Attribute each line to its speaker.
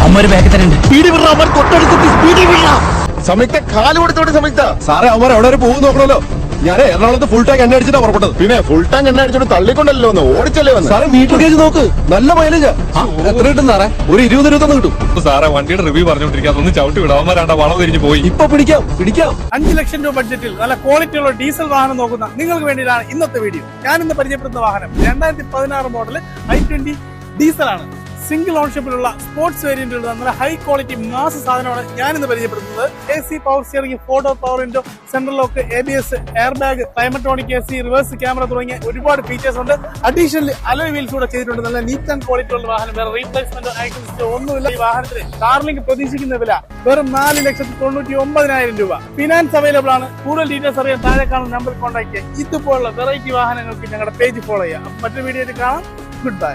Speaker 1: അമ്മര് ബാക്കി തന്നെ
Speaker 2: സംയുക്ത കാല് കൊടുത്തോട്ട് സംയുക്ത.
Speaker 3: സാറേ അവന്മാർ എവിടെ വരെ പോകും നോക്കണല്ലോ. ഞാൻ എറണാകുളത്ത് ഫുൾ ടാങ്ക് എണ്ണ അടിച്ചിട്ടാ പുറപ്പെട്ടത്.
Speaker 2: പിന്നെ ഫുൾ ടാങ്ക് എണ്ണ അടിച്ചോട്ട് തള്ളിക്കൊണ്ടല്ലോ വന്ന്, ഓടിച്ചല്ലേ വന്ന്.
Speaker 3: സാറേ മീറ്റർ ഗേജ് നോക്ക്, നല്ല മൈലേജാ. എത്ര കിട്ടും സാറേ? ഒരു 20-21 കിട്ടും.
Speaker 4: സാറേ വണ്ടിയുടെ റിവ്യൂ പറഞ്ഞോണ്ടിരിക്കുക, അതൊന്ന് ചവിട്ടി വിടാം. അവന്മാരാണ്ട വളം തിരിഞ്ഞു പോയി.
Speaker 3: ഇപ്പൊ പിടിക്കാം.
Speaker 5: 5 ലക്ഷം രൂപ ബഡ്ജറ്റിൽ നല്ല ക്വാളിറ്റിയുള്ള ഡീസൽ വാഹനം നോക്കുന്ന നിങ്ങൾക്ക് വേണ്ടിയിട്ടാണ് ഇന്നത്തെ വീഡിയോ. ഞാൻ ഇന്ന് പരിചയപ്പെടുത്തുന്ന വാഹനം 2016 മോഡൽ i20 ഡീസലാണ്. സിംഗിൾ ഓൺഷിപ്പിലുള്ള സ്പോർട്സ് വേരിയന്റുള്ള നല്ല ഹൈ ക്വാളിറ്റി മാസ് സാധനമാണ് ഞാൻ ഇന്ന് പരിചയപ്പെടുത്തുന്നത്. AC power steering, 4 power window, central lock, ABS, air bag, climatronic AC, reverse camera തുടങ്ങിയ ഒരുപാട് ഫീച്ചേഴ്സ് ഉണ്ട്. അഡീഷണലി അലോയ് വീൽസ് കൂടെ ചെയ്തിട്ടുണ്ട്. നല്ല നീറ്റ് ആൻഡ് ക്വാളിറ്റി ഉള്ള വാഹനം. വേറെ റീപ്ലേസ്മെന്റോ ആക്സിഡന്റോ ഒന്നുമില്ല. ഈ വാഹനത്തിന് കാർലിംഗ് പ്രതീക്ഷിക്കുന്ന വില വെറും 4,99,000 രൂപ. ഫിനാൻസ് അവൈലബിൾ ആണ്. കൂടുതൽ ഡീറ്റെയിൽസ് അറിയാൻ താഴെ കാണുന്ന നമ്പർ കോൺടാക്ട് ചെയ്യുക. ഇതുപോലുള്ള വെറൈറ്റി വാഹനങ്ങൾക്ക് ഞങ്ങളുടെ പേജ് ഫോളോ ചെയ്യുക. മറ്റൊരു വീഡിയോയിൽ കാണാം. Good bye.